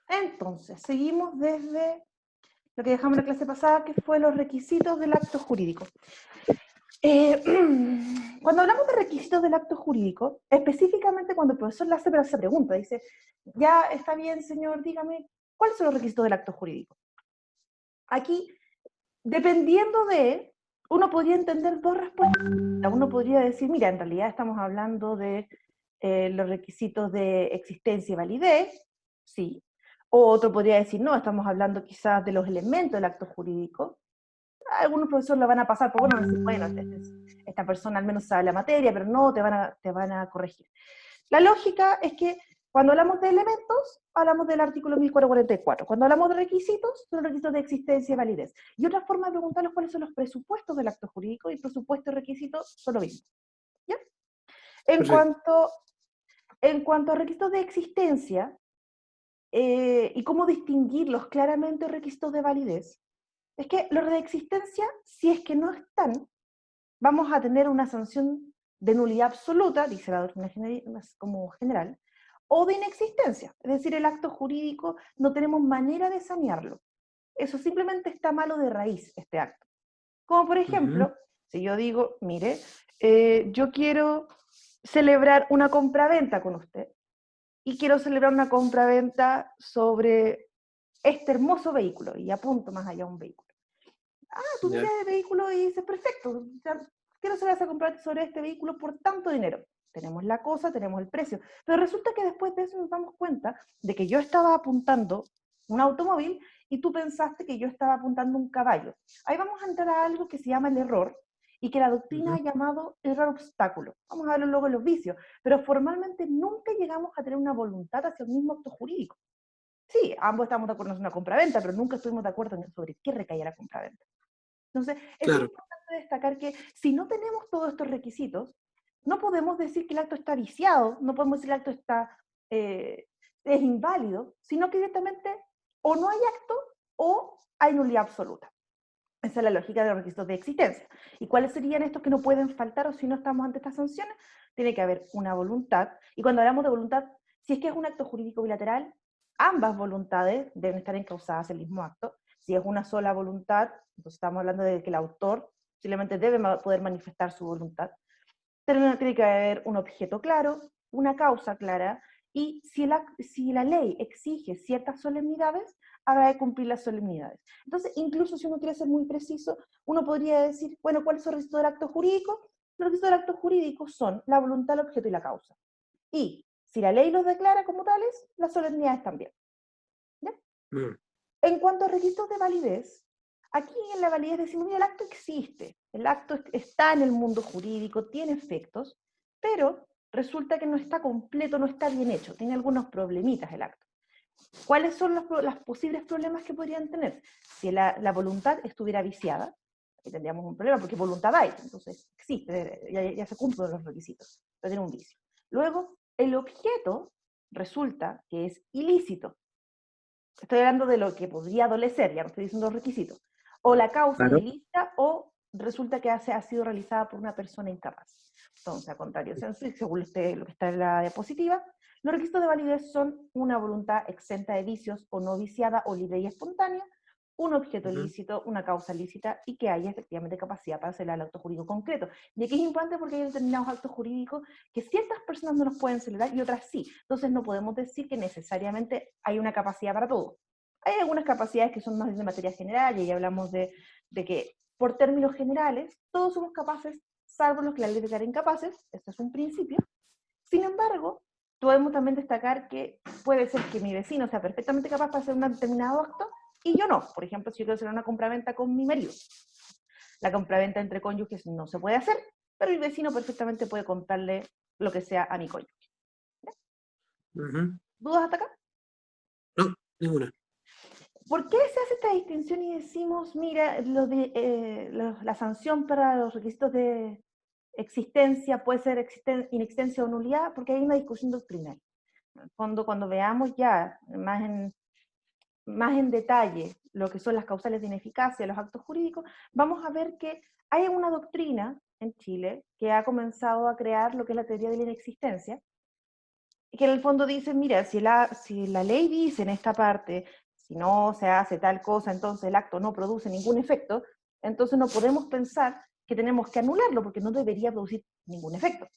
Entonces, seguimos desde lo que dejamos en la clase pasada, que fue los requisitos del acto jurídico. Eh, Cuando hablamos de requisitos del acto jurídico, específicamente cuando el profesor le hace esa pregunta, dice, ya está bien, señor, dígame, ¿cuáles son los requisitos del acto jurídico? Aquí, dependiendo de, uno podría entender dos respuestas. Uno podría decir, mira, en realidad estamos hablando de los requisitos de existencia y validez, sí. O otro podría decir, no, estamos hablando quizás de los elementos del acto jurídico. Algunos profesores lo van a pasar por, bueno, decir, bueno, esta persona al menos sabe la materia, pero no, te van a corregir. La lógica es que cuando hablamos de elementos, hablamos del artículo 1444. Cuando hablamos de requisitos, son los requisitos de existencia y validez. Y otra forma de preguntarles cuáles son los presupuestos del acto jurídico, y presupuesto y requisitos son lo mismo. ¿Ya? En Perfecto. cuanto, en cuanto a requisitos de existencia, y cómo distinguirlos claramente requisitos de validez, es que los de existencia, si es que no están, vamos a tener una sanción de nulidad absoluta, dice la doctrina como general, o de inexistencia, es decir, el acto jurídico no tenemos manera de sanearlo. Eso simplemente está malo de raíz, este acto. Como por Ujú. ejemplo, si yo digo, mire, yo quiero celebrar una compraventa con usted, y quiero celebrar una compraventa sobre este hermoso vehículo, y apunto más allá a un vehículo. Tú Ya. miras el vehículo y dices, perfecto, o sea, quiero saber a comprar sobre este vehículo por tanto dinero. Tenemos la cosa, tenemos el precio. Pero resulta que después de eso nos damos cuenta de que yo estaba apuntando un automóvil y tú pensaste que yo estaba apuntando un caballo. Ahí vamos a entrar a algo que se llama el error y que la doctrina Ujú. ha llamado error obstáculo. Vamos a verlo luego en los vicios, pero formalmente nunca llegamos a tener una voluntad hacia el mismo acto jurídico. Sí, ambos estamos de acuerdo en una compraventa, pero nunca estuvimos de acuerdo sobre qué recaía la compraventa. Entonces, es Claro. importante destacar que si no tenemos todos estos requisitos, no podemos decir que el acto está viciado, no podemos decir que el acto está, es inválido, sino que directamente o no hay acto o hay nulidad absoluta. Esa es la lógica de los requisitos de existencia. ¿Y cuáles serían estos que no pueden faltar o si no estamos ante estas sanciones? Tiene que haber una voluntad. Y cuando hablamos de voluntad, si es que es un acto jurídico bilateral, ambas voluntades deben estar encausadas en el mismo acto. Si es una sola voluntad, entonces estamos hablando de que el autor simplemente debe poder manifestar su voluntad. Tiene que haber un objeto claro, una causa clara, y si la ley exige ciertas solemnidades, habrá de cumplir las solemnidades. Entonces, incluso si uno quiere ser muy preciso, uno podría decir, bueno, ¿cuáles son los requisitos del acto jurídico? Los requisitos del acto jurídico son la voluntad, el objeto y la causa. Y si la ley los declara como tales, las solemnidades también. ¿Ya? Mm. En cuanto a requisitos de validez, aquí en la validez decimos, mira, el acto existe, el acto está en el mundo jurídico, tiene efectos, pero resulta que no está completo, no está bien hecho, tiene algunos problemitas el acto. ¿Cuáles son los posibles problemas que podrían tener? Si la voluntad estuviera viciada, ahí tendríamos un problema, porque voluntad hay, entonces existe, ya se cumplen los requisitos, pero tiene un vicio. Luego, el objeto resulta que es ilícito, estoy hablando de lo que podría adolecer, ya no estoy diciendo los requisitos. O la causa es Claro. ilícita o resulta que ha sido realizada por una persona incapaz. Entonces, a contrario, según usted, lo que está en la diapositiva, los requisitos de validez son una voluntad exenta de vicios o no viciada o libre y espontánea, un objeto Ujú. lícito, una causa lícita y que haya efectivamente capacidad para hacer el acto jurídico concreto. Y aquí es importante porque hay determinados actos jurídicos que ciertas personas no los pueden celebrar y otras sí. Entonces no podemos decir que necesariamente hay una capacidad para todo. Hay algunas capacidades que son más de materia general y ahí hablamos de que por términos generales todos somos capaces, salvo los que la ley declara incapaces, este es un principio. Sin embargo, podemos también destacar que puede ser que mi vecino sea perfectamente capaz para hacer un determinado acto y yo no. Por ejemplo, si yo quiero hacer una compraventa con mi marido, la compraventa entre cónyuges no se puede hacer, pero el vecino perfectamente puede comprarle lo que sea a mi cónyuge. Ujú. ¿Dudas hasta acá? No, ninguna. ¿Por qué se hace esta distinción y decimos, mira, la sanción para los requisitos de existencia puede ser inexistencia o nulidad? Porque hay una discusión doctrinal. En el fondo, cuando veamos ya más en detalle lo que son las causales de ineficacia de los actos jurídicos, vamos a ver que hay una doctrina en Chile que ha comenzado a crear lo que es la teoría de la inexistencia, que en el fondo dice, mira, si la ley dice en esta parte, si no se hace tal cosa, entonces el acto no produce ningún efecto, entonces no podemos pensar que tenemos que anularlo porque no debería producir ningún efecto.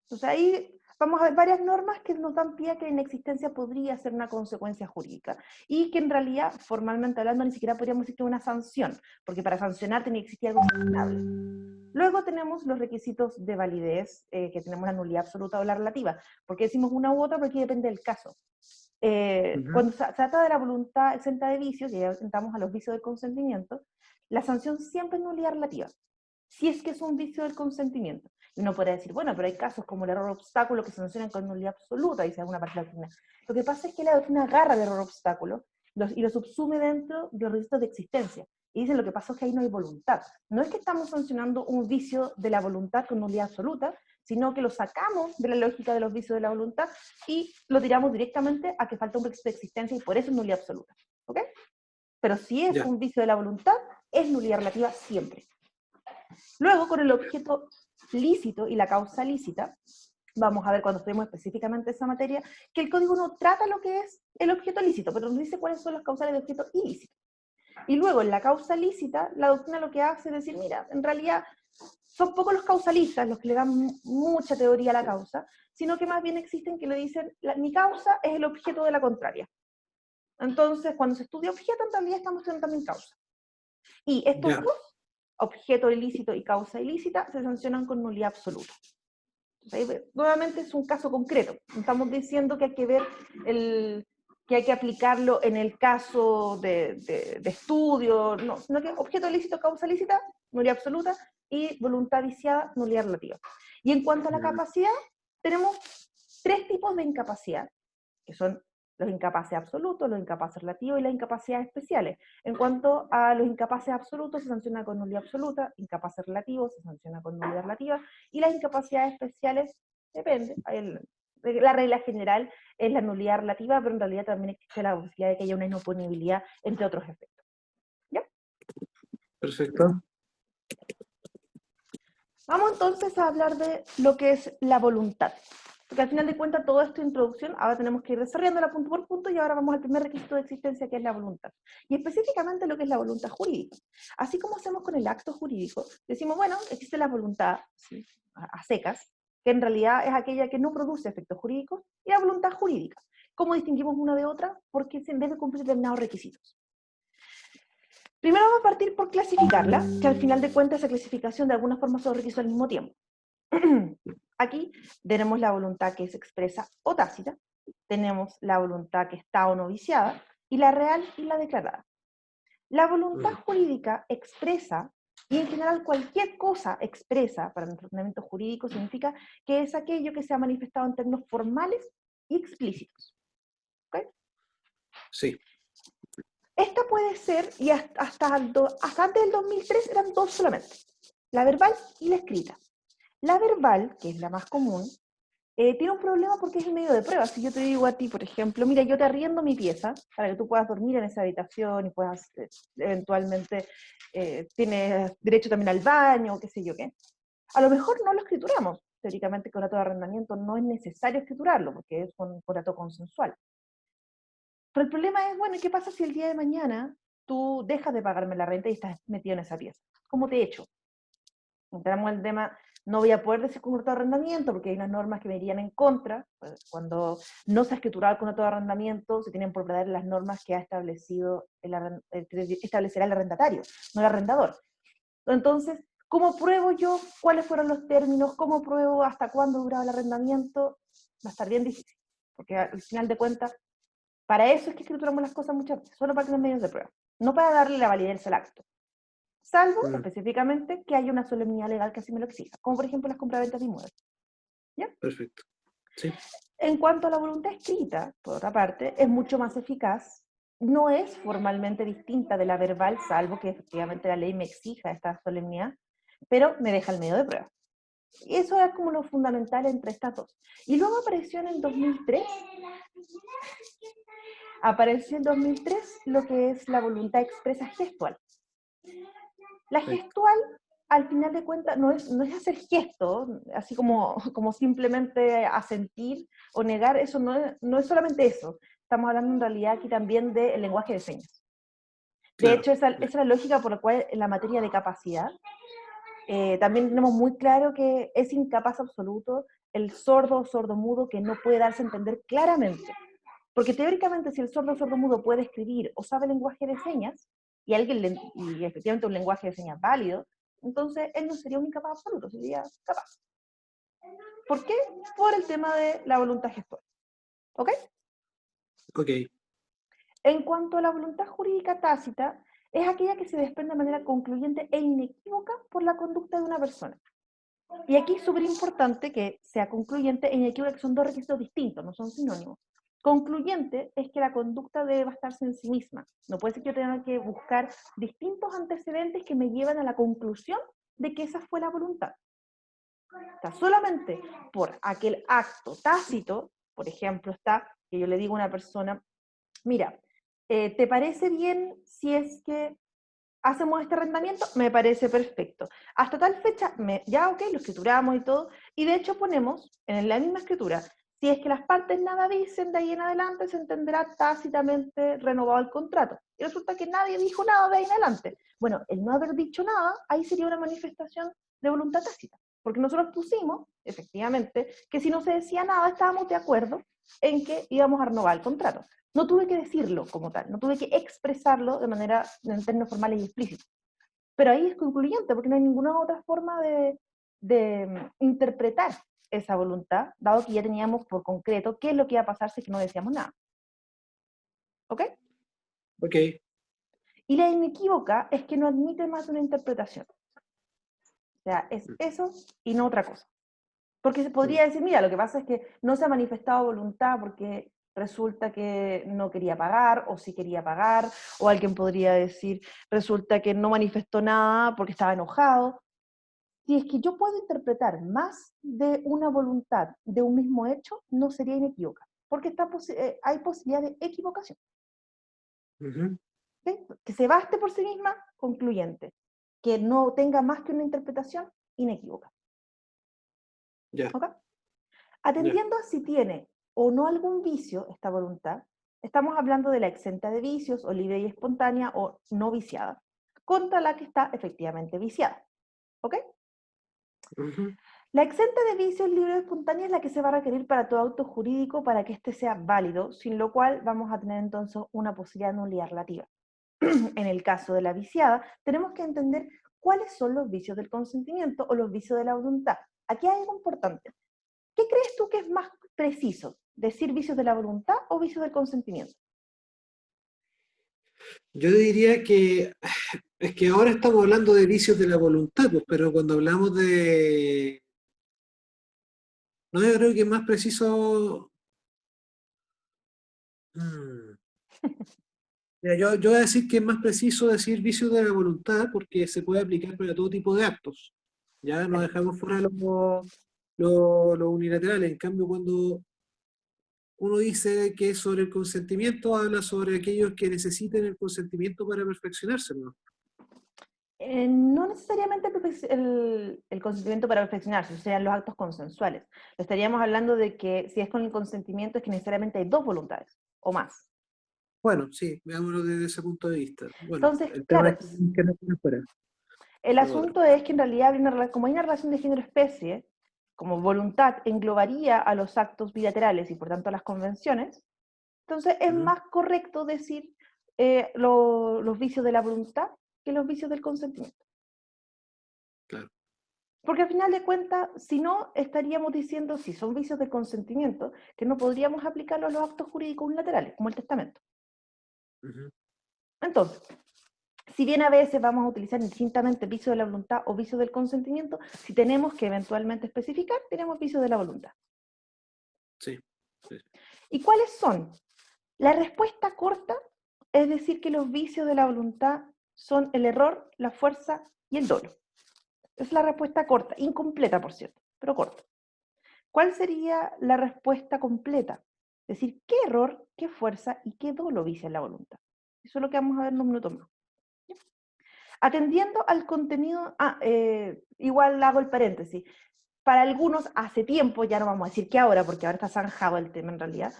Entonces ahí vamos a ver varias normas que nos dan pie a que la inexistencia podría ser una consecuencia jurídica y que en realidad, formalmente hablando, ni siquiera podríamos decir que es una sanción, porque para sancionar tiene que existir algo sancionable. Luego tenemos los requisitos de validez, que tenemos la nulidad absoluta o la relativa. ¿Por qué decimos una u otra? Porque depende del caso. Cuando se trata de la voluntad exenta de vicios, y ya entramos a los vicios del consentimiento, la sanción siempre es nulidad relativa, si es que es un vicio del consentimiento. Y uno puede decir, bueno, pero hay casos como el error obstáculo que se sancionan con nulidad absoluta, dice alguna parte de la doctrina. Lo que pasa es que la doctrina agarra el error obstáculo y lo subsume dentro de los requisitos de existencia. Y dice, lo que pasa es que ahí no hay voluntad. No es que estamos sancionando un vicio de la voluntad con nulidad absoluta, sino que lo sacamos de la lógica de los vicios de la voluntad y lo tiramos directamente a que falta un requisito de existencia y por eso es nulidad absoluta. ¿Ok? Pero si es Ya. un vicio de la voluntad, es nulidad relativa siempre. Luego, con el objeto lícito y la causa lícita, vamos a ver cuando estudiemos específicamente esa materia, que el código no trata lo que es el objeto lícito, pero nos dice cuáles son las causales de objeto ilícito. Y luego, en la causa lícita, la doctrina lo que hace es decir, mira, en realidad son pocos los causalistas los que le dan mucha teoría a la causa, sino que más bien existen que le dicen, mi causa es el objeto de la contraria. Entonces, cuando se estudia objeto, en realidad estamos estudiando también causa. Y estos Ya. dos, objeto ilícito y causa ilícita, se sancionan con nulidad absoluta. Entonces, nuevamente es un caso concreto. No estamos diciendo que hay que ver que hay que aplicarlo en el caso de estudio, no, sino que objeto ilícito, causa ilícita, nulidad absoluta, y voluntad viciada, nulidad relativa. Y en cuanto a la capacidad, tenemos tres tipos de incapacidad, que son los incapaces absolutos, los incapaces relativos y las incapacidades especiales. En cuanto a los incapaces absolutos, se sanciona con nulidad absoluta, incapaces relativos se sanciona con nulidad relativa, y las incapacidades especiales, depende. La regla general es la nulidad relativa, pero en realidad también existe la posibilidad de que haya una inoponibilidad, entre otros efectos. ¿Ya? Perfecto. Vamos entonces a hablar de lo que es la voluntad. Porque al final de cuentas, toda esta introducción, ahora tenemos que ir desarrollándola punto por punto y ahora vamos al primer requisito de existencia, que es la voluntad. Y específicamente lo que es la voluntad jurídica. Así como hacemos con el acto jurídico, decimos, bueno, existe la voluntad, ¿sí?, a secas, que en realidad es aquella que no produce efectos jurídicos, y la voluntad jurídica. ¿Cómo distinguimos una de otra? Porque se debe cumplir determinados requisitos. Primero vamos a partir por clasificarla, que al final de cuentas esa clasificación de alguna forma son requisitos al mismo tiempo. Aquí tenemos la voluntad que es expresa o tácita, tenemos la voluntad que está o no viciada, y la real y la declarada. La voluntad jurídica expresa, y en general cualquier cosa expresa para nuestro ordenamiento jurídico significa que es aquello que se ha manifestado en términos formales y explícitos. ¿Okay? Sí. Esta puede ser, y hasta antes del 2003 eran dos solamente, la verbal y la escrita. La verbal, que es la más común, tiene un problema porque es el medio de prueba. Si yo te digo a ti, por ejemplo, mira, yo te arriendo mi pieza para que tú puedas dormir en esa habitación y puedas eventualmente, tienes derecho también al baño, qué sé yo qué. A lo mejor no lo escrituramos. Teóricamente, con contrato de arrendamiento no es necesario escriturarlo porque es un contrato consensual. Pero el problema es, bueno, ¿y qué pasa si el día de mañana tú dejas de pagarme la renta y estás metido en esa pieza? ¿Cómo te echo? Entramos el tema, no voy a poder decir contrato de arrendamiento porque hay unas normas que me irían en contra. Pues, cuando no se ha escriturado el contrato de arrendamiento, se tienen por verdad las normas que ha establecido establecerá el arrendatario, no el arrendador. Entonces, ¿cómo pruebo yo cuáles fueron los términos? ¿Cómo pruebo hasta cuándo duraba el arrendamiento? Va a estar bien difícil, porque al final de cuentas, para eso es que escrituramos las cosas muchas veces, solo para tener medios de prueba, no para darle la validez al acto. Salvo específicamente que haya una solemnidad legal que así me lo exija, como por ejemplo las compraventas de inmuebles. ¿Ya? Perfecto. Sí. En cuanto a la voluntad escrita, por otra parte, es mucho más eficaz, no es formalmente distinta de la verbal, salvo que efectivamente la ley me exija esta solemnidad, pero me deja el medio de prueba. Y eso es como lo fundamental entre estas dos. Y luego apareció en el 2003, lo que es la voluntad expresa gestual. La gestual al final de cuentas no es hacer gestos, así como simplemente asentir o negar, eso no es solamente eso. Estamos hablando en realidad aquí también del lenguaje de señas. De Claro. hecho, esa es la lógica por la cual en la materia de capacidad, también tenemos muy claro que es incapaz absoluto el sordo o sordomudo que no puede darse a entender claramente. Porque teóricamente si el sordo o sordomudo puede escribir o sabe lenguaje de señas, y y efectivamente un lenguaje de señas válido, entonces él no sería un incapaz absoluto, sería capaz. ¿Por qué? Por el tema de la voluntad gestual. ¿Ok? Ok. En cuanto a la voluntad jurídica tácita, es aquella que se desprende de manera concluyente e inequívoca por la conducta de una persona. Y aquí es súper importante que sea concluyente e inequívoca, que son dos requisitos distintos, no son sinónimos. Concluyente es que la conducta debe basarse en sí misma. No puede ser que yo tenga que buscar distintos antecedentes que me llevan a la conclusión de que esa fue la voluntad. O sea, solamente por aquel acto tácito, por ejemplo, está que yo le digo a una persona, mira, ¿te parece bien si es que hacemos este arrendamiento? Me parece perfecto. Hasta tal fecha, ya ok, lo escrituramos y todo, y de hecho ponemos en la misma escritura, si es que las partes nada dicen, de ahí en adelante se entenderá tácitamente renovado el contrato. Y resulta que nadie dijo nada de ahí en adelante. Bueno, el no haber dicho nada, ahí sería una manifestación de voluntad tácita, porque nosotros pusimos, efectivamente, que si no se decía nada, estábamos de acuerdo en que íbamos a renovar el contrato. No tuve que decirlo como tal, no tuve que expresarlo de manera, en términos formales y explícitos. Pero ahí es concluyente, porque no hay ninguna otra forma de interpretar esa voluntad, dado que ya teníamos por concreto qué es lo que iba a pasar si es que no decíamos nada. ¿Ok? Ok. Y la inequívoca es que no admite más de una interpretación. O sea, es eso y no otra cosa. Porque se podría decir, mira, lo que pasa es que no se ha manifestado voluntad porque resulta que no quería pagar, o sí quería pagar, o alguien podría decir, resulta que no manifestó nada porque estaba enojado. Si es que yo puedo interpretar más de una voluntad de un mismo hecho, no sería inequívoca, porque hay posibilidad de equivocación. Ujú. ¿Sí? Que se baste por sí misma, concluyente. Que no tenga más que una interpretación, inequívoca. Ya, ¿Ok? ya. Atendiendo a si tiene o no algún vicio esta voluntad, estamos hablando de la exenta de vicios o libre y espontánea o no viciada, contra la que está efectivamente viciada. ¿Ok? Ujú. La exenta de vicios libre y espontánea es la que se va a requerir para todo acto jurídico para que éste sea válido, sin lo cual vamos a tener entonces una posibilidad de nulidad relativa. En el caso de la viciada, tenemos que entender cuáles son los vicios del consentimiento o los vicios de la voluntad. Aquí hay algo importante. ¿Qué crees tú que es más preciso? ¿Decir vicios de la voluntad o vicios del consentimiento? Yo diría que es que ahora estamos hablando de vicios de la voluntad, pues, pero cuando hablamos de... No, yo creo que es más preciso... Mm. Mira, yo voy a decir que es más preciso decir vicios de la voluntad porque se puede aplicar para todo tipo de actos. Ya no Perfecto. dejamos fuera lo unilateral. En cambio, cuando uno dice que es sobre el consentimiento, habla sobre aquellos que necesiten el consentimiento para perfeccionarse, ¿no? No necesariamente el consentimiento para reflexionar, si serían los actos consensuales. Estaríamos hablando de que si es con el consentimiento es que necesariamente hay dos voluntades o más. Bueno, sí, veámoslo desde ese punto de vista. Bueno, Entonces, el tema claro, es que no tiene fuera. el Lo otro. asunto es que en realidad como hay una relación de género-especie, como voluntad englobaría a los actos bilaterales y por tanto a las convenciones, entonces es Ujú. más correcto decir los vicios de la voluntad que los vicios del consentimiento. Claro. Porque al final de cuentas, si no, estaríamos diciendo, si son vicios del consentimiento, que no podríamos aplicarlo a los actos jurídicos unilaterales, como el testamento. Ujú. Entonces, si bien a veces vamos a utilizar indistintamente vicio de la voluntad o vicio del consentimiento, si tenemos que eventualmente especificar, tenemos vicio de la voluntad. Sí, sí. ¿Y cuáles son? La respuesta corta es decir que los vicios de la voluntad son el error, la fuerza y el dolo. Es la respuesta corta, incompleta por cierto, pero corta. ¿Cuál sería la respuesta completa? Es decir, qué error, qué fuerza y qué dolo vicia la voluntad. Eso es lo que vamos a ver en un minuto más. Atendiendo al contenido, igual hago el paréntesis. Para algunos hace tiempo, ya no vamos a decir que ahora, porque ahora está zanjado el tema en realidad.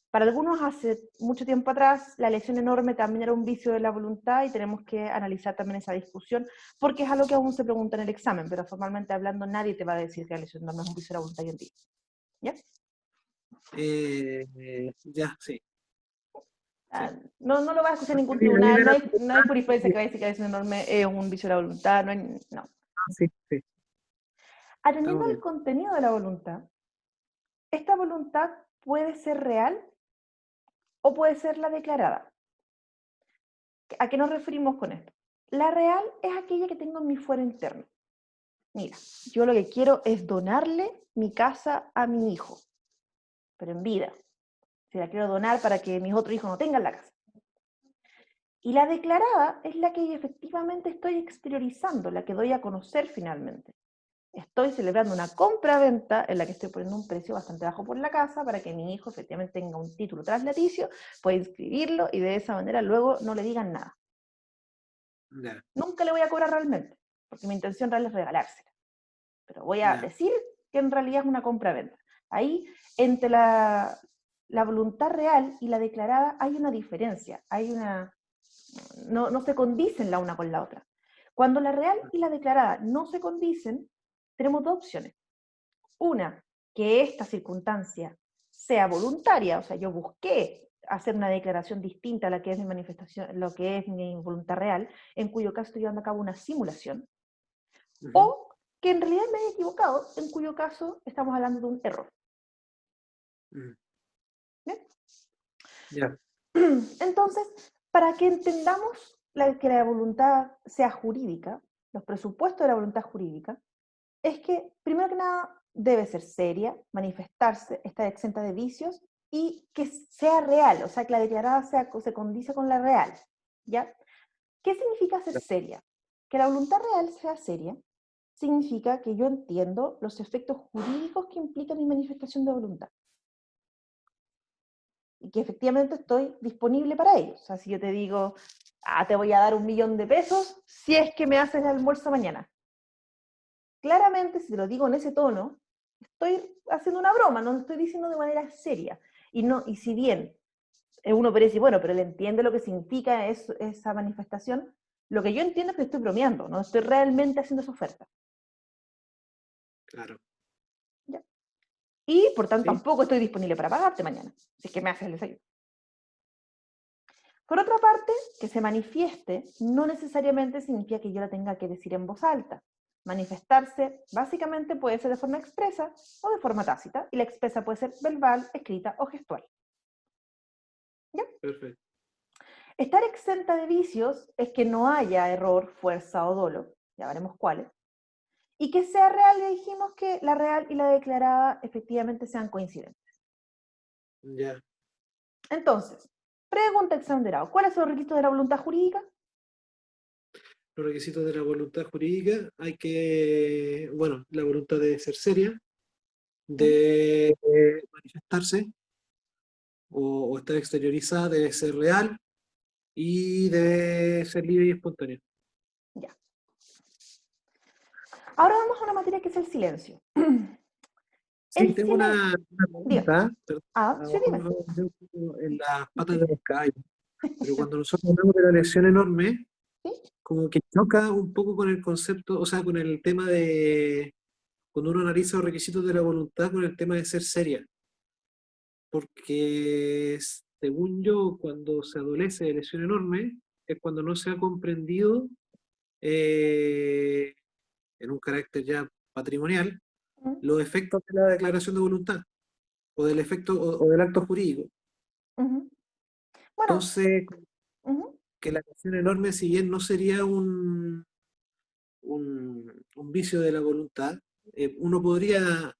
Para algunos hace mucho tiempo atrás, la lesión enorme también era un vicio de la voluntad y tenemos que analizar también esa discusión, porque es algo que aún se pregunta en el examen, pero formalmente hablando nadie te va a decir que la lesión enorme es un vicio de la voluntad hoy en día. ¿Ya? Ya, sí. No, no lo vas a escuchar en ningún A mí me tribunal, era no hay jurisprudencia sí, que va a decir que la lesión enorme es un vicio de la voluntad, no. sí, sí, Atendiendo estamos al bien. contenido de la voluntad, esta voluntad puede ser real o puede ser la declarada. ¿A qué nos referimos con esto? La real es aquella que tengo en mi fuero interno. Mira, yo lo que quiero es donarle mi casa a mi hijo, pero en vida. Si la quiero donar para que mis otros hijos no tengan la casa. Y la declarada es la que efectivamente estoy exteriorizando, la que doy a conocer finalmente. Estoy celebrando una compra-venta en la que estoy poniendo un precio bastante bajo por la casa para que mi hijo efectivamente tenga un título traslaticio, pueda inscribirlo y de esa manera luego no le digan nada. Ya, Nunca le voy a cobrar realmente, porque mi intención real es regalársela. Pero voy a ya, decir que en realidad es una compra-venta. Ahí, entre la voluntad real y la declarada hay una diferencia, no se condicen la una con la otra. Cuando la real y la declarada no se condicen, tenemos dos opciones. Una, que esta circunstancia sea voluntaria, o sea, yo busqué hacer una declaración distinta a la que es mi manifestación, lo que es mi voluntad real, en cuyo caso estoy llevando a cabo una simulación, ujú, o que en realidad me he equivocado, en cuyo caso estamos hablando de un error. mm, ¿Bien? ya, Entonces, para que entendamos que la voluntad sea jurídica, los presupuestos de la voluntad jurídica, es que, primero que nada, debe ser seria, manifestarse, estar exenta de vicios y que sea real, o sea, que la declarada se condice con la real. ¿Ya? ¿Qué significa ser seria? Que la voluntad real sea seria significa que yo entiendo los efectos jurídicos que implica mi manifestación de voluntad y que efectivamente estoy disponible para ellos. O sea, si yo te digo, te voy a dar 1.000.000 de pesos si es que me haces el almuerzo mañana. Claramente, si te lo digo en ese tono, estoy haciendo una broma, no lo estoy diciendo de manera seria. Y si bien uno puede decir, bueno, pero él entiende lo que significa esa manifestación, lo que yo entiendo es que estoy bromeando, no estoy realmente haciendo esa oferta. claro. ¿Ya? Y por tanto Sí, tampoco estoy disponible para pagarte mañana, si es que me haces el desayuno. Por otra parte, que se manifieste no necesariamente significa que yo la tenga que decir en voz alta. Manifestarse básicamente puede ser de forma expresa o de forma tácita, y la expresa puede ser verbal, escrita o gestual. ¿Ya? perfecto. Estar exenta de vicios es que no haya error, fuerza o dolo, ya veremos cuáles, y que sea real, ya dijimos que la real y la declarada efectivamente sean coincidentes. Ya. Entonces, pregunta examinado, ¿cuáles son los requisitos de la voluntad jurídica? Los requisitos de la voluntad jurídica, hay que, bueno, la voluntad debe ser seria, ¿Mm? de manifestarse o estar exteriorizada, debe ser real y debe ser libre y espontánea. Ya. Ahora vamos a una materia que es el silencio. Sí, El tengo silencio, una dígame. pregunta, pero a lo Sí, mejor dime. me voy a meter un poco en las patas de los caballos, pero cuando nosotros hablamos de la lesión enorme, ¿Sí? como que choca un poco con el concepto, o sea, con el tema de, cuando uno analiza los requisitos de la voluntad, con el tema de ser seria, porque según yo, cuando se adolece de lesión enorme, es cuando no se ha comprendido eh, en un carácter ya patrimonial ¿Mm? los efectos de la declaración de voluntad o del efecto o del acto jurídico. Ujú. Bueno, Entonces, ujú. que la lesión enorme, si bien no sería un vicio de la voluntad, uno podría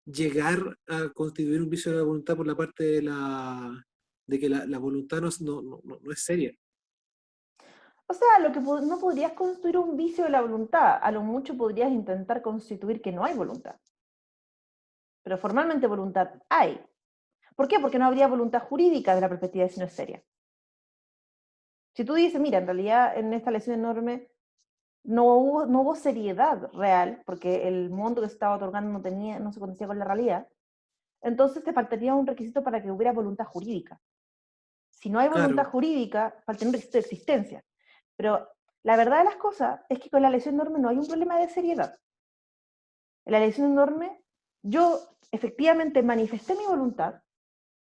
llegar a constituir un vicio de la voluntad por la parte de que la voluntad no es seria. O sea, lo que no podrías construir un vicio de la voluntad, a lo mucho podrías intentar constituir que no hay voluntad, pero formalmente voluntad hay. ¿Por qué? Porque no habría voluntad jurídica de la perspectiva de si no es seria. Si tú dices, mira, en realidad en esta lesión enorme no hubo seriedad real, porque el monto que se estaba otorgando no se condecía con la realidad. Entonces te faltaría un requisito para que hubiera voluntad jurídica. Si no hay voluntad Claro, jurídica, falta un requisito de existencia. Pero la verdad de las cosas es que con la lesión enorme no hay un problema de seriedad. En la lesión enorme, yo efectivamente manifesté mi voluntad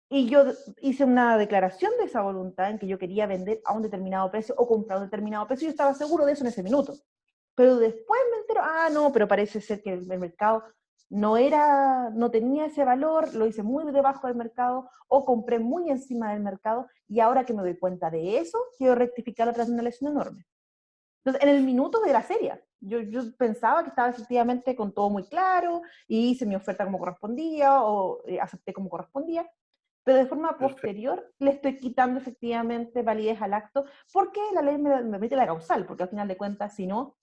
y yo hice una declaración de esa voluntad en que yo quería vender a un determinado precio o comprar a un determinado precio, y yo estaba seguro de eso en ese minuto. Pero después me entero, no, pero parece ser que el mercado no tenía ese valor, lo hice muy debajo del mercado o compré muy encima del mercado, y ahora que me doy cuenta de eso, quiero rectificar a través de una lesión enorme. Entonces, en el minuto de la serie, yo pensaba que estaba efectivamente con todo muy claro y hice mi oferta como correspondía o acepté como correspondía, pero de forma perfecto. posterior le estoy quitando efectivamente validez al acto, porque la ley me permite la causal, porque al final de cuentas, si no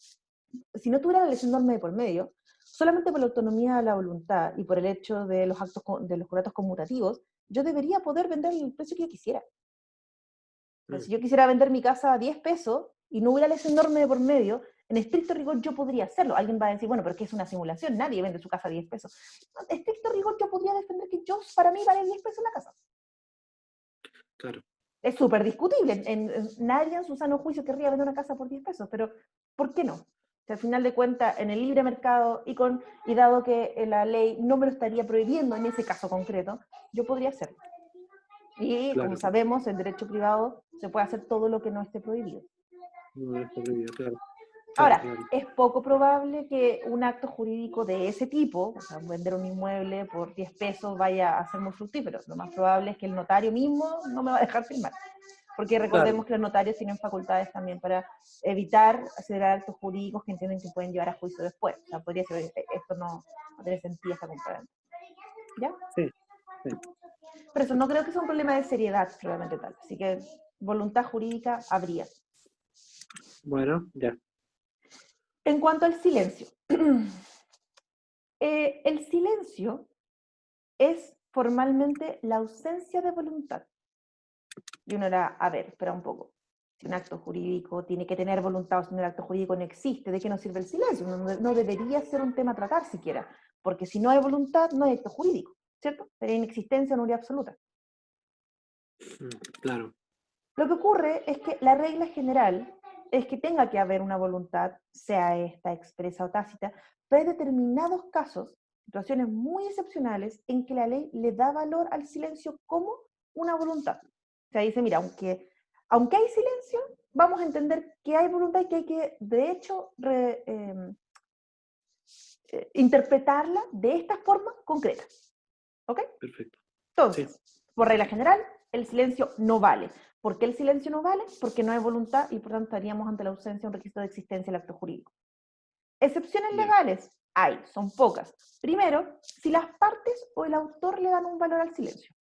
tuviera la lesión enorme de por medio, solamente por la autonomía de la voluntad y por el hecho de los actos de los contratos conmutativos, yo debería poder vender el precio que yo quisiera. O sea, Mm, si yo quisiera vender mi casa a 10 pesos y no hubiera lesión enorme de por medio, en estricto rigor yo podría hacerlo. Alguien va a decir, bueno, pero es que es una simulación, nadie vende su casa a 10 pesos. No, en estricto rigor yo podría defender que para mí vale 10 pesos la casa. claro, Es súper discutible. Nadie en su sano juicio querría vender una casa por 10 pesos, pero ¿por qué no? O sea, al final de cuentas, en el libre mercado y dado que la ley no me lo estaría prohibiendo en ese caso concreto, yo podría hacerlo. Y como claro. sabemos, en derecho privado se puede hacer todo lo que no esté prohibido. No está prohibido, claro. Claro, Ahora, claro. es poco probable que un acto jurídico de ese tipo, o sea, vender un inmueble por 10 pesos, vaya a ser muy fructífero. Lo más probable es que el notario mismo no me va a dejar firmar. Porque Claro, recordemos que los notarios tienen facultades también para evitar acelerar actos jurídicos que entienden que pueden llevar a juicio después. O sea, podría ser, esto no tiene sentido esta compraventa. ¿Ya? sí, sí. Pero eso no creo que sea un problema de seriedad realmente tal. Así que voluntad jurídica habría. Bueno, ya. En cuanto al silencio. El silencio es formalmente la ausencia de voluntad. Y uno era, a ver, espera un poco. Si un acto jurídico tiene que tener voluntad o si un acto jurídico no existe, ¿de qué nos sirve el silencio? No debería ser un tema a tratar siquiera, porque si no hay voluntad, no hay acto jurídico, ¿cierto? Sería inexistencia, nulidad absoluta. Mm, claro, Lo que ocurre es que la regla general es que tenga que haber una voluntad, sea esta expresa o tácita, pero hay determinados casos, situaciones muy excepcionales, en que la ley le da valor al silencio como una voluntad. O sea, dice, mira, aunque hay silencio, vamos a entender que hay voluntad y que hay que, de hecho, interpretarla de esta forma concreta. ¿Ok? perfecto. Sí, Entonces, por regla general, el silencio no vale. ¿Por qué el silencio no vale? Porque no hay voluntad y por tanto estaríamos ante la ausencia de un requisito de existencia del acto jurídico. Excepciones ya. legales hay, son pocas. Primero, si las partes o el autor le dan un valor al silencio.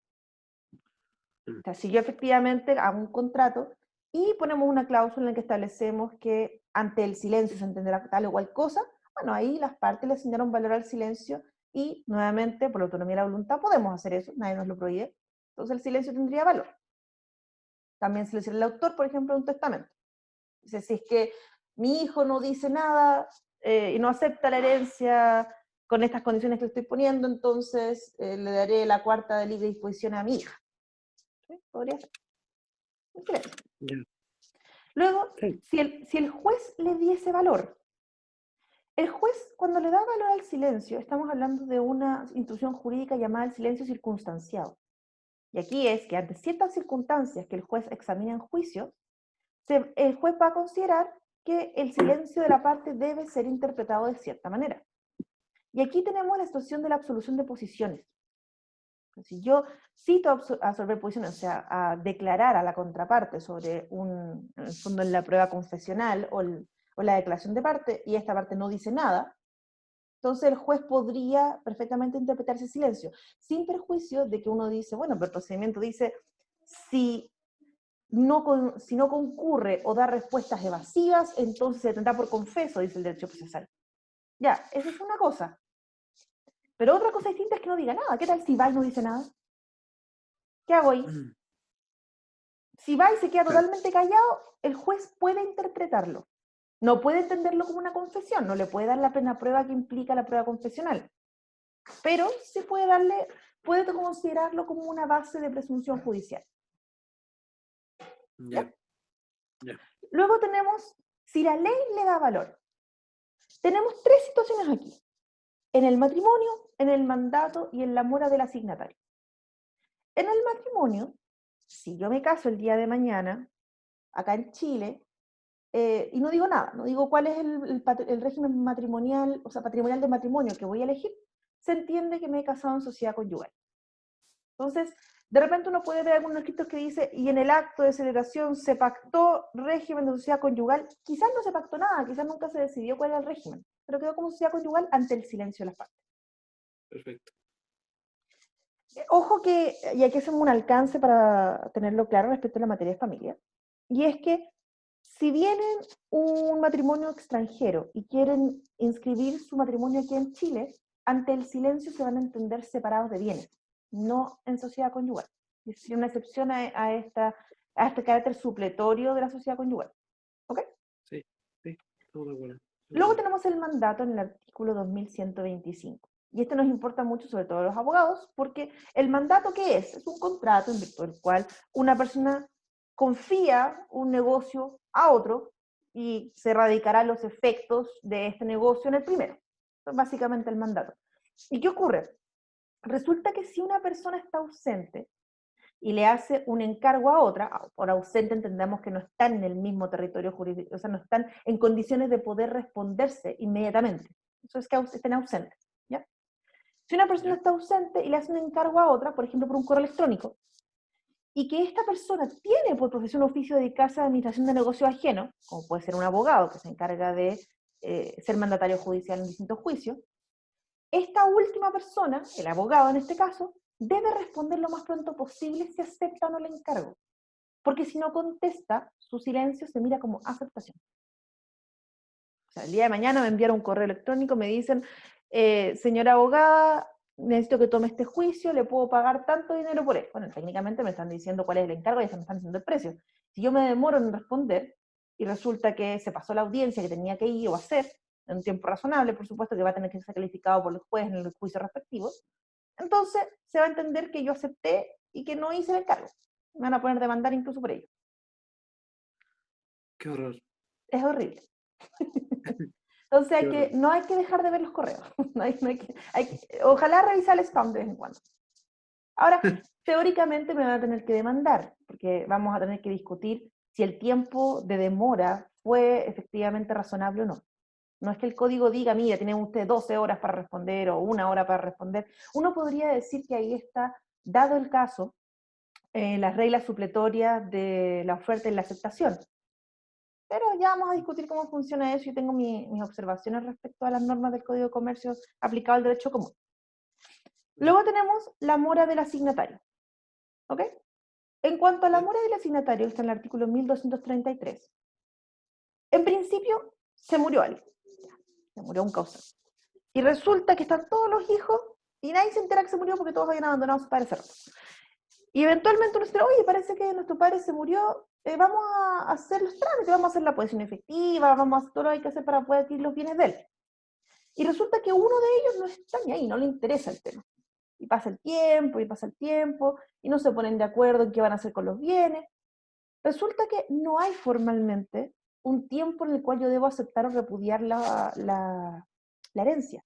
Mm, O sea, si yo efectivamente hago un contrato y ponemos una cláusula en la que establecemos que ante el silencio se entenderá tal o cual cosa, bueno, ahí las partes le asignaron valor al silencio y nuevamente, por la autonomía de la voluntad, podemos hacer eso, nadie nos lo prohíbe. Entonces el silencio tendría valor. También se le dice al autor, por ejemplo, un testamento. Dice, si es que mi hijo no dice nada y no acepta la herencia con estas condiciones que le estoy poniendo, entonces le daré la cuarta de libre disposición a mi hija. ¿Sí? Podría ser. Un silencio. ya. Luego, Sí, si el juez le diese valor, el juez cuando le da valor al silencio, estamos hablando de una institución jurídica llamada el silencio circunstanciado. Y aquí es que ante ciertas circunstancias que el juez examina en juicio, el juez va a considerar que el silencio de la parte debe ser interpretado de cierta manera. Y aquí tenemos la situación de la absolución de posiciones. Si yo cito a absolver posiciones, o sea, a declarar a la contraparte sobre en el fondo en la prueba confesional o la declaración de parte, y esta parte no dice nada, entonces el juez podría perfectamente interpretar ese silencio, sin perjuicio de que uno dice, bueno, pero el procedimiento dice, si si no concurre o da respuestas evasivas, entonces se tendrá por confeso, dice el derecho procesal. Ya, esa es una cosa. Pero otra cosa distinta es que no diga nada. ¿Qué tal si va y no dice nada? ¿Qué hago ahí? mm, Si va y se queda claro, totalmente callado, el juez puede interpretarlo. No puede entenderlo como una confesión, no le puede dar la plena prueba que implica la prueba confesional, pero sí puede considerarlo como una base de presunción judicial. Ya, ¿Ya? ya. Luego tenemos, si la ley le da valor, tenemos tres situaciones aquí: en el matrimonio, en el mandato y en la mora del asignatario. En el matrimonio, si yo me caso el día de mañana, acá en Chile, y no digo nada, no digo cuál es el régimen matrimonial, o sea, patrimonial de matrimonio que voy a elegir, se entiende que me he casado en sociedad conyugal. Entonces, de repente uno puede ver algunos escritos que dice, y en el acto de celebración se pactó régimen de sociedad conyugal. Quizás no se pactó nada, quizás nunca se decidió cuál era el régimen, pero quedó como sociedad conyugal ante el silencio de las partes. Perfecto. Ojo que, y aquí hacemos un alcance para tenerlo claro respecto a la materia de familia, y es que si vienen un matrimonio extranjero y quieren inscribir su matrimonio aquí en Chile, ante el silencio se van a entender separados de bienes, no en sociedad conyugal. Es decir, una excepción a este carácter supletorio de la sociedad conyugal. ¿Ok? Sí, sí, estamos de acuerdo. Luego tenemos el mandato en el artículo 2125. Y esto nos importa mucho, sobre todo a los abogados, porque el mandato, ¿qué es? Es un contrato en virtud del cual una persona confía un negocio a otro y se radicarán los efectos de este negocio en el primero. Eso es básicamente el mandato. ¿Y qué ocurre? Resulta que si una persona está ausente y le hace un encargo a otra, por ausente entendemos que no están en el mismo territorio jurídico, o sea, no están en condiciones de poder responderse inmediatamente. Eso es que estén ausentes, ¿ya? Si una persona Ya, está ausente y le hace un encargo a otra, por ejemplo, por un correo electrónico, y que esta persona tiene por profesión o oficio dedicarse a la administración de negocios ajenos, como puede ser un abogado que se encarga de ser mandatario judicial en distintos juicios, esta última persona, el abogado en este caso, debe responder lo más pronto posible si acepta o no el encargo. Porque si no contesta, su silencio se mira como aceptación. O sea, el día de mañana me enviaron un correo electrónico, me dicen, señora abogada, necesito que tome este juicio, le puedo pagar tanto dinero por él. Bueno, técnicamente me están diciendo cuál es el encargo y me están diciendo el precio. Si yo me demoro en responder y resulta que se pasó la audiencia que tenía que ir o hacer, en un tiempo razonable, por supuesto que va a tener que ser calificado por el juez en el juicio respectivo, entonces se va a entender que yo acepté y que no hice el encargo. Me van a poner a demandar incluso por ello. qué horror. Es horrible. Entonces Qué horror. no hay que dejar de ver los correos. Ojalá revisar el spam de vez en cuando. Ahora, teóricamente me van a tener que demandar, porque vamos a tener que discutir si el tiempo de demora fue efectivamente razonable o no. No es que el código diga, mira, tienen ustedes 12 horas para responder o 1 hora para responder. Uno podría decir que ahí está, dado el caso, las reglas supletorias de la oferta y la aceptación. Pero ya vamos a discutir cómo funciona eso y tengo mis observaciones respecto a las normas del Código de Comercio aplicado al derecho común. Ya, Luego tenemos la mora del asignatario. ¿Ok? En cuanto a la ya, mora del asignatario, está en el artículo 1233. En principio, se murió alguien. Se murió un causal. Y resulta que están todos los hijos y nadie se entera que se murió porque todos habían abandonado a sus padres cerrados. Y eventualmente uno se dice, oye, parece que nuestro padre se murió, vamos a hacer los trámites, vamos a hacer la posesión efectiva, vamos a hacer todo lo que hay que hacer para poder adquirir los bienes de él. Y resulta que uno de ellos no está ni ahí, no le interesa el tema. Y pasa el tiempo, y pasa el tiempo, y no se ponen de acuerdo en qué van a hacer con los bienes. Resulta que no hay formalmente un tiempo en el cual yo debo aceptar o repudiar la herencia.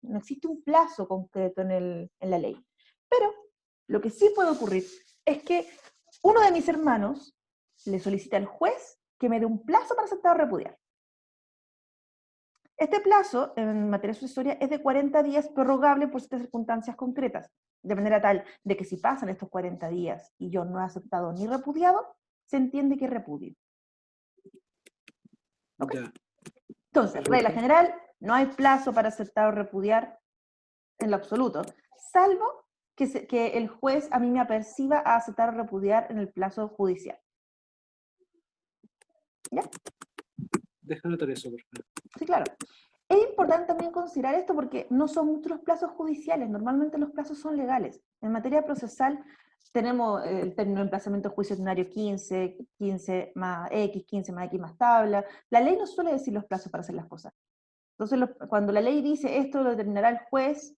No existe un plazo concreto en la ley. Pero lo que sí puede ocurrir es que uno de mis hermanos le solicita al juez que me dé un plazo para aceptar o repudiar. Este plazo, en materia sucesoria, es de 40 días prorrogable por ciertas circunstancias concretas, de manera tal de que si pasan estos 40 días y yo no he aceptado ni repudiado, se entiende que repudio. ¿Ok? ya. Entonces, regla Perfecto. general, no hay plazo para aceptar o repudiar en lo absoluto, salvo que el juez a mí me aperciba a aceptar o repudiar en el plazo judicial. ¿Ya? Deja anotar eso, por favor. Sí, claro. Es importante también considerar esto porque no son muchos los plazos judiciales, normalmente los plazos son legales. En materia procesal tenemos el término de emplazamiento de juicio ordinario 15, 15 más X, 15 más X más tabla. La ley no suele decir los plazos para hacer las cosas. Entonces, cuando la ley dice esto lo determinará el juez,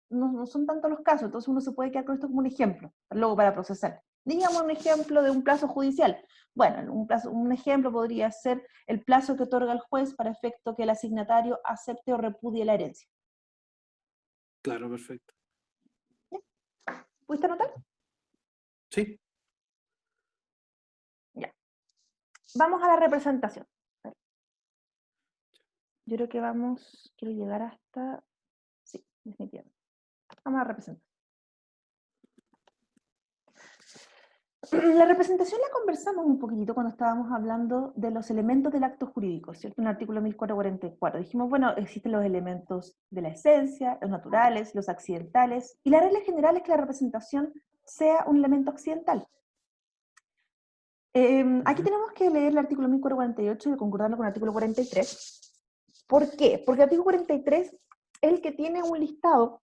no son tantos los casos, entonces uno se puede quedar con esto como un ejemplo, luego para procesar. Digamos un ejemplo de un plazo judicial. Bueno, un ejemplo podría ser el plazo que otorga el juez para efecto que el asignatario acepte o repudie la herencia. Claro, perfecto. ¿Ya? ¿Pudiste anotar? Sí. Ya. Vamos a la representación. Yo creo que quiero llegar hasta... Sí, definitivamente. Vamos a la representación. La representación la conversamos un poquitito cuando estábamos hablando de los elementos del acto jurídico, ¿cierto? En el artículo 1444. Dijimos, bueno, existen los elementos de la esencia, los naturales, los accidentales, y la regla general es que la representación sea un elemento accidental. Aquí tenemos que leer el artículo 1448 y concordarlo con el artículo 43. ¿Por qué? Porque el artículo 43 es el que tiene un listado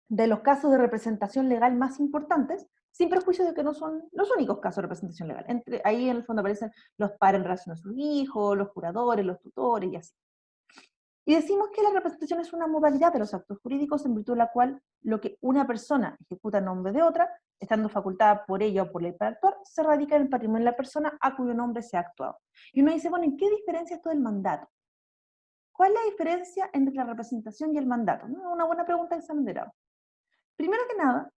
de los casos de representación legal más importantes, sin perjuicio de que no son los únicos casos de representación legal. Ahí en el fondo aparecen los padres en relación a sus hijos, los curadores, los tutores y así. Y decimos que la representación es una modalidad de los actos jurídicos en virtud de la cual lo que una persona ejecuta en nombre de otra, estando facultada por ella o por ley para actuar, se radica en el patrimonio de la persona a cuyo nombre se ha actuado. Y uno dice, bueno, ¿en qué diferencia esto del mandato? ¿Cuál es la diferencia entre la representación y el mandato? ¿No? Una buena pregunta de examen de grado. Primero que nada,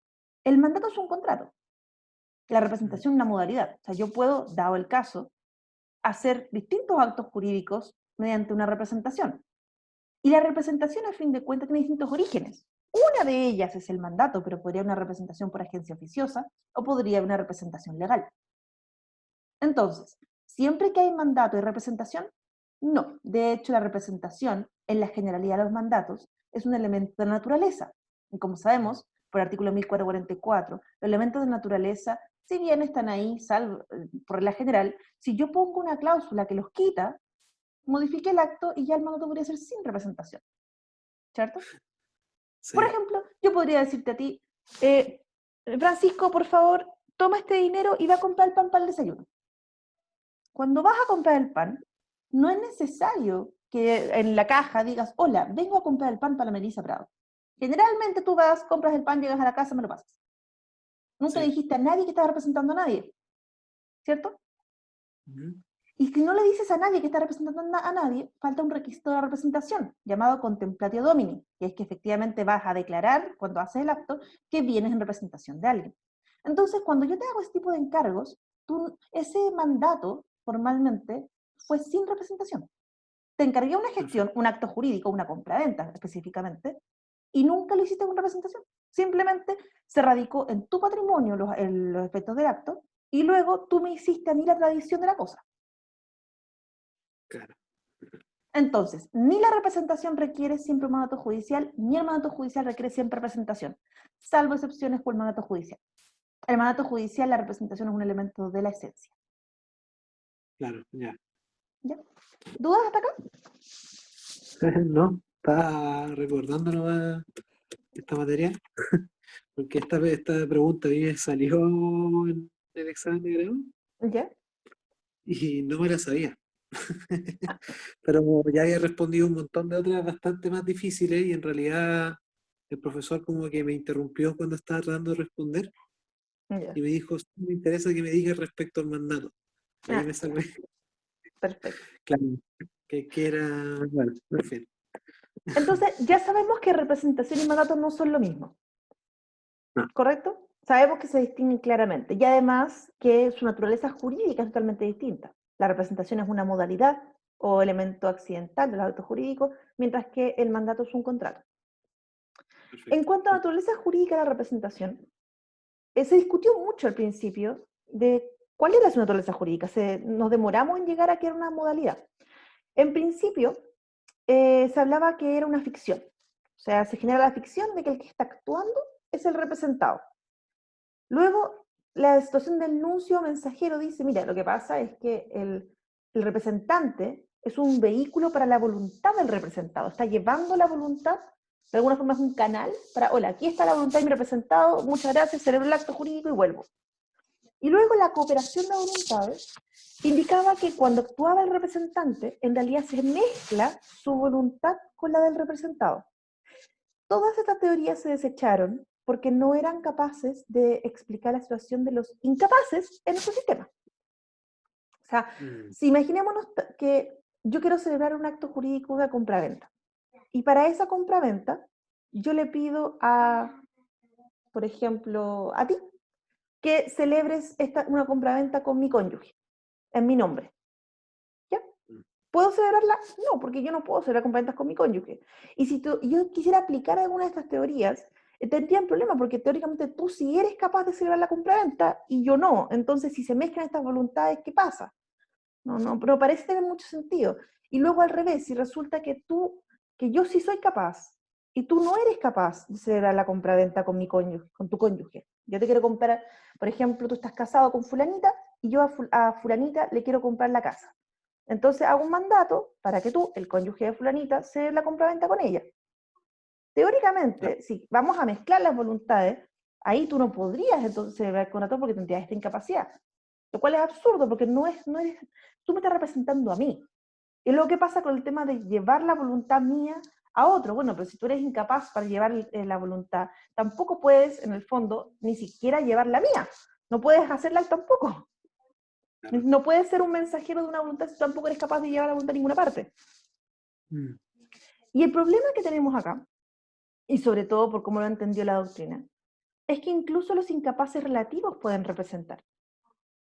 el mandato es un contrato, la representación es una modalidad. O sea, yo puedo, dado el caso, hacer distintos actos jurídicos mediante una representación. Y la representación, a fin de cuentas, tiene distintos orígenes. Una de ellas es el mandato, pero podría haber una representación por agencia oficiosa o podría haber una representación legal. Entonces, ¿siempre que hay mandato y representación? No. De hecho, la representación, en la generalidad de los mandatos, es un elemento de naturaleza. Y como sabemos, por el artículo 1444, los elementos de naturaleza, si bien están ahí, salvo por regla general, si yo pongo una cláusula que los quita, modifique el acto y ya el mandato podría ser sin representación. ¿Cierto? Sí. Por ejemplo, yo podría decirte a ti, Francisco, por favor, toma este dinero y va a comprar el pan para el desayuno. Cuando vas a comprar el pan, no es necesario que en la caja digas, hola, vengo a comprar el pan para la Melissa Prado. Generalmente tú vas, compras el pan, llegas a la casa, me lo pasas. Nunca Sí. dijiste a nadie que estaba representando a nadie, ¿cierto? Uh-huh. Y si no le dices a nadie que está representando a nadie, falta un requisito de representación, llamado contemplatio domini, que es que efectivamente vas a declarar, cuando haces el acto, que vienes en representación de alguien. Entonces, cuando yo te hago este tipo de encargos, ese mandato, formalmente, fue sin representación. Te encargué una gestión, un acto jurídico, una compraventa específicamente, y nunca lo hiciste con representación. Simplemente se radicó en tu patrimonio los efectos del acto, y luego tú me hiciste a mí la tradición de la cosa. Claro. Entonces, ni la representación requiere siempre un mandato judicial, ni el mandato judicial requiere siempre representación, salvo excepciones por el mandato judicial. El mandato judicial, la representación es un elemento de la esencia. Claro, ya. ¿Ya? ¿Dudas hasta acá? No, estaba recordando nomás esta materia, porque esta pregunta a mí me salió en el examen de grado ¿Ya? y no me la sabía. Pero ya había respondido un montón de otras bastante más difíciles y en realidad el profesor como que me interrumpió cuando estaba tratando de responder Ya. y me dijo, "Sí, me interesa que me digas respecto al mandato". Ahí Ah, me salvé, perfecto. claro, que era, bueno, en fin. Entonces, ya sabemos que representación y mandato no son lo mismo, No, ¿correcto? Sabemos que se distinguen claramente y además que su naturaleza jurídica es totalmente distinta. La representación es una modalidad o elemento accidental del acto jurídico, mientras que el mandato es un contrato. En perfecto. cuanto a la naturaleza jurídica de la representación, se discutió mucho al principio de cuál era su naturaleza jurídica. Nos demoramos en llegar a que era una modalidad. En principio, se hablaba que era una ficción. O sea, se genera la ficción de que el que está actuando es el representado. Luego, la situación del nuncio mensajero dice, mira, lo que pasa es que el representante es un vehículo para la voluntad del representado. Está llevando la voluntad De alguna forma es un canal para, hola, aquí está la voluntad de mi representado, muchas gracias, celebro el acto jurídico y vuelvo. Y luego la cooperación de voluntades indicaba que cuando actuaba el representante, en realidad se mezcla su voluntad con la del representado. Todas estas teorías se desecharon porque no eran capaces de explicar la situación de los incapaces en nuestro sistema. O sea, si imaginémonos que yo quiero celebrar un acto jurídico de compraventa, y para esa compraventa yo le pido a, por ejemplo, a ti, que celebres una compraventa con mi cónyuge, en mi nombre. ¿Ya? ¿Puedo celebrarla? No, porque yo no puedo celebrar compraventas con mi cónyuge. Y si yo quisiera aplicar alguna de estas teorías, tendría un problema, porque teóricamente tú sí eres capaz de celebrar la compraventa y yo no. Entonces, si se mezclan estas voluntades, ¿qué pasa? No parece tener mucho sentido. Y luego al revés, si resulta que yo sí soy capaz, y tú no eres capaz de celebrar la compraventa con mi cónyuge, con tu cónyuge. Yo te quiero comprar, por ejemplo, tú estás casado con fulanita, y yo a fulanita le quiero comprar la casa. Entonces hago un mandato para que tú, el cónyuge de fulanita, celebre la compraventa con ella. Teóricamente, si vamos a mezclar las voluntades, ahí tú no podrías entonces celebrar el contrato porque tendrías esta incapacidad. Lo cual es absurdo, porque no eres, tú me estás representando a mí. Y luego, ¿qué pasa con el tema de llevar la voluntad mía a otro? Bueno, pero si tú eres incapaz para llevar la voluntad, tampoco puedes, en el fondo, ni siquiera llevar la mía. No puedes hacerla tampoco. Claro. No puedes ser un mensajero de una voluntad si tampoco eres capaz de llevar la voluntad a ninguna parte. Y el problema que tenemos acá, y sobre todo por cómo lo entendió la doctrina, es que incluso los incapaces relativos pueden representar.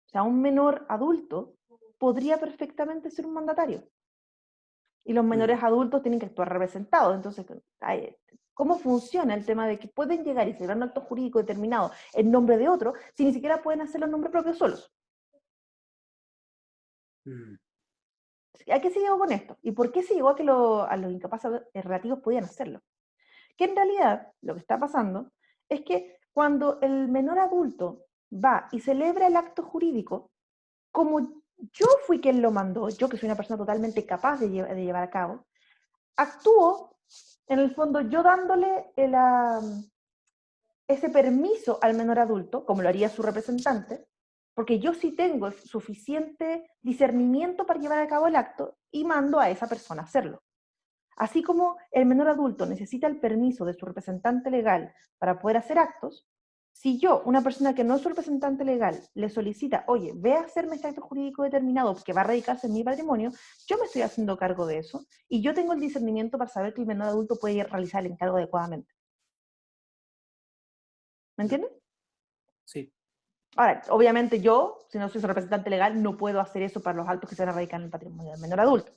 O sea, un menor adulto podría perfectamente ser un mandatario. Y los menores adultos tienen que actuar representados. Entonces, ¿cómo funciona el tema de que pueden llegar y celebrar un acto jurídico determinado en nombre de otro si ni siquiera pueden hacerlo en nombre propio solos? ¿A qué se llegó con esto? ¿Y por qué se llegó a que a los incapaces relativos podían hacerlo? Que en realidad lo que está pasando es que cuando el menor adulto va y celebra el acto jurídico, como yo fui quien lo mandó, yo que soy una persona totalmente capaz de llevar a cabo, actúo, en el fondo, yo dándole ese permiso al menor adulto, como lo haría su representante, porque yo sí tengo suficiente discernimiento para llevar a cabo el acto y mando a esa persona a hacerlo. Así como el menor adulto necesita el permiso de su representante legal para poder hacer actos, si yo, una persona que no es su representante legal, le solicita, oye, ve a hacerme este acto jurídico determinado que va a radicarse en mi patrimonio, yo me estoy haciendo cargo de eso y yo tengo el discernimiento para saber que el menor adulto puede realizar el encargo adecuadamente. ¿Me entienden? Sí. Ahora, obviamente yo, si no soy su representante legal, no puedo hacer eso para los actos que se van a radicar en el patrimonio del menor adulto.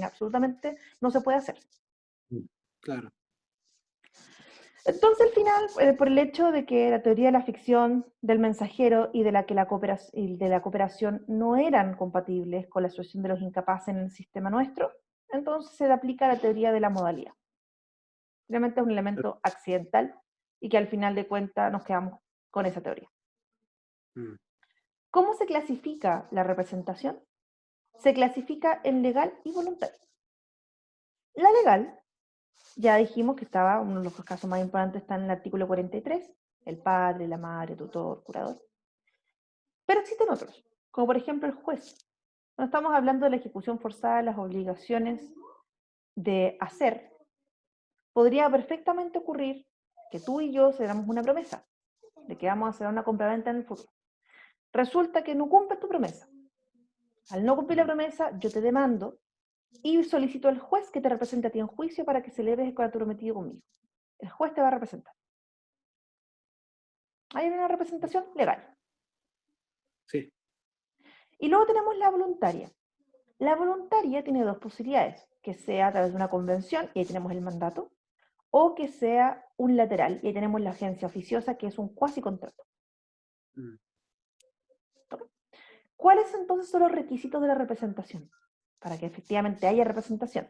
Absolutamente no se puede hacer. Claro. Entonces, al final, por el hecho de que la teoría de la ficción, del mensajero y de la cooperación no eran compatibles con la situación de los incapaces en el sistema nuestro, entonces se le aplica la teoría de la modalidad. Realmente es un elemento accidental y que al final de cuentas nos quedamos con esa teoría. ¿Cómo se clasifica la representación? Se clasifica en legal y voluntaria. La legal, ya dijimos que estaba, uno de los casos más importantes está en el artículo 43, el padre, la madre, tutor, curador. Pero existen otros, como por ejemplo el juez. No estamos hablando de la ejecución forzada de las obligaciones de hacer. Podría perfectamente ocurrir que tú y yo cedamos una promesa de que vamos a hacer una compraventa en el futuro. Resulta que no cumples tu promesa. Al no cumplir la promesa, yo te demando y solicito al juez que te represente a ti en juicio para que celebres el contrato prometido conmigo. El juez te va a representar. Hay una representación legal. Sí. Y luego tenemos la voluntaria. La voluntaria tiene dos posibilidades, que sea a través de una convención, y ahí tenemos el mandato, o que sea unilateral, y ahí tenemos la agencia oficiosa, que es un cuasi contrato. ¿Cuáles entonces son los requisitos de la representación? Para que efectivamente haya representación.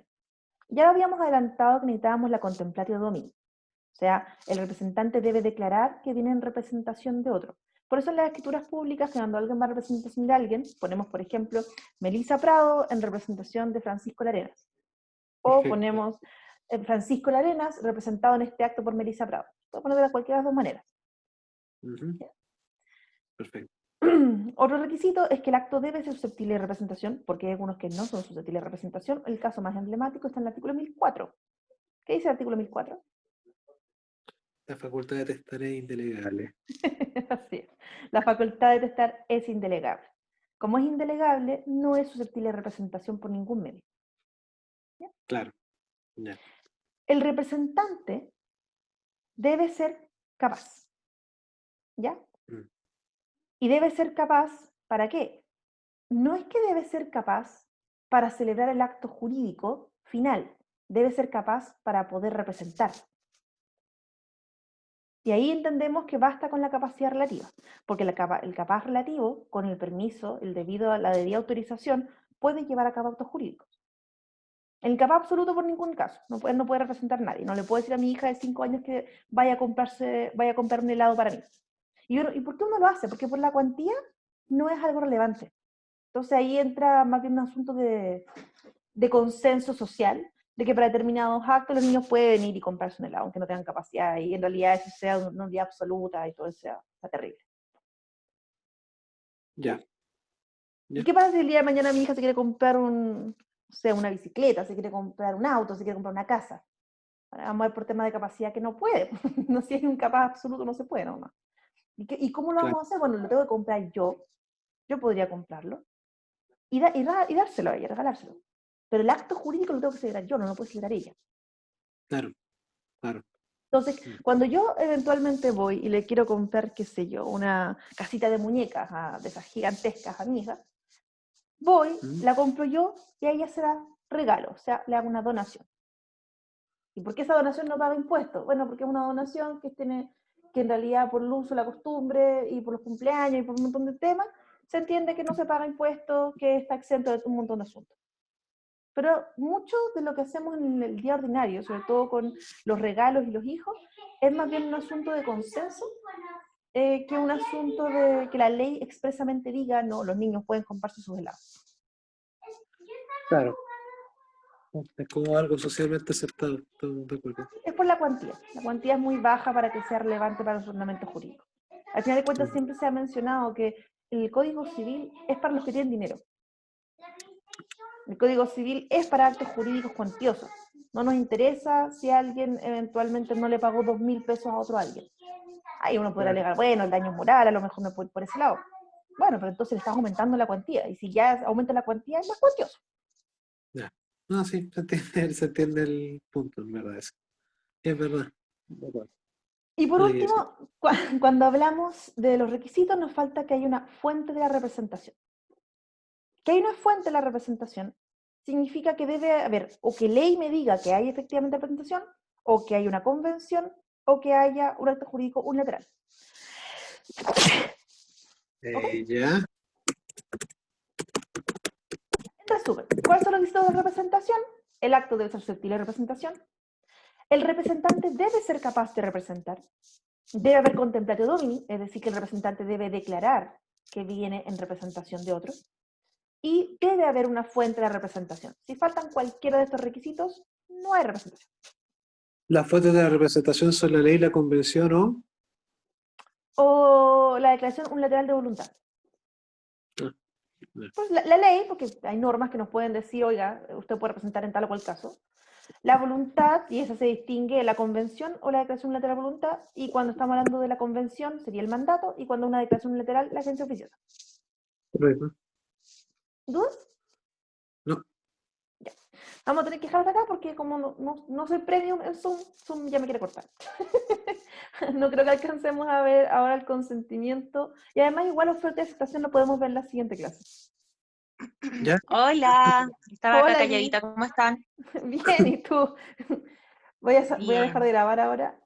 Ya habíamos adelantado que necesitábamos la contemplatio domini. O sea, el representante debe declarar que viene en representación de otro. Por eso en las escrituras públicas, cuando alguien va a representación de alguien, ponemos, por ejemplo, Melissa Prado en representación de Francisco Larenas. O ponemos Francisco Larenas, representado en este acto por Melissa Prado. Puedo poner de cualquiera de las dos maneras. Perfecto. Otro requisito es que el acto debe ser susceptible de representación, porque hay algunos que no son susceptibles de representación. El caso más emblemático está en el artículo 1004. ¿Qué dice el artículo 1004? La facultad de testar es indelegable. Así es. La facultad de testar es indelegable. Como es indelegable, no es susceptible de representación por ningún medio. ¿Ya? Claro. Ya. El representante debe ser capaz. ¿Ya? Y debe ser capaz, ¿para qué? No es que debe ser capaz para celebrar el acto jurídico final, debe ser capaz para poder representar. Y ahí entendemos que basta con la capacidad relativa, porque el capaz relativo, con el permiso, la debida autorización, puede llevar a cabo actos jurídicos. El capaz absoluto por ningún caso, no puede representar a nadie, no le puedo decir a mi hija de 5 años que vaya a comprar un helado para mí. ¿Y por qué uno lo hace? Porque por la cuantía no es algo relevante. Entonces ahí entra más bien un asunto de consenso social, de que para determinados actos los niños pueden ir y comprarse un helado, aunque no tengan capacidad, y en realidad eso sea una unidad absoluta y todo eso sea terrible. Ya. ¿Y qué pasa si el día de mañana mi hija se quiere comprar una bicicleta, se quiere comprar un auto, se quiere comprar una casa? Vamos a ver por tema de capacidad que no puede. No, si es un capaz absoluto no se puede, ¿no? ¿Y cómo lo vamos a hacer? Bueno, lo tengo que comprar yo podría comprarlo, y dárselo a ella, regalárselo. Pero el acto jurídico lo tengo que celebrar yo, no lo puede celebrar ella. Claro. Entonces, cuando yo eventualmente voy y le quiero comprar, qué sé yo, una casita de muñecas de esas gigantescas a mi hija, voy, la compro yo y a ella se da regalo, o sea, le hago una donación. ¿Y por qué esa donación no paga impuestos? Bueno, porque es una donación que en realidad por el uso, la costumbre y por los cumpleaños y por un montón de temas, se entiende que no se paga impuestos, que está exento de un montón de asuntos. Pero mucho de lo que hacemos en el día ordinario, sobre todo con los regalos y los hijos, es más bien un asunto de consenso que un asunto de que la ley expresamente diga, no, los niños pueden comprarse sus helados. Claro. Es como algo socialmente aceptado, estamos de acuerdo. Es por la cuantía. La cuantía es muy baja para que sea relevante para los ordenamientos jurídicos. Al final de cuentas siempre se ha mencionado que el Código Civil es para los que tienen dinero. El Código Civil es para actos jurídicos cuantiosos. No nos interesa si alguien eventualmente no le pagó 2.000 pesos a otro alguien. Ahí uno podrá alegar, bueno, el daño moral, a lo mejor me puede ir por ese lado. Bueno, pero entonces le estás aumentando la cuantía. Y si ya aumenta la cuantía, es más cuantioso. Ya. No, sí, se entiende el punto, en verdad. Es verdad. Y por último, cuando hablamos de los requisitos, nos falta que haya una fuente de la representación. Que hay una fuente de la representación significa que debe haber, o que ley me diga que hay efectivamente representación, o que hay una convención, o que haya un acto jurídico unilateral. Ya. En resumen, ¿cuáles son los requisitos de representación? El acto debe ser susceptible de representación. El representante debe ser capaz de representar. Debe haber contemplatio domini, es decir, que el representante debe declarar que viene en representación de otro. Y debe haber una fuente de representación. Si faltan cualquiera de estos requisitos, no hay representación. Las fuentes de la representación son la ley, la convención o... O la declaración unilateral de voluntad. Pues la ley, porque hay normas que nos pueden decir, oiga, usted puede representar en tal o cual caso. La voluntad, y esa se distingue, la convención o la declaración unilateral de voluntad, y cuando estamos hablando de la convención sería el mandato, y cuando una declaración unilateral, la agencia oficiosa. Correcto. ¿Dudas? No. Ya. Vamos a tener que dejar hasta acá porque como no soy premium en Zoom ya me quiere cortar. No creo que alcancemos a ver ahora el consentimiento. Y además igual oferta de aceptación lo podemos ver en la siguiente clase. ¿Ya? Hola, estaba acá Hola, calladita, ¿cómo están? Bien, ¿y tú? Voy a dejar Bien. de grabar ahora.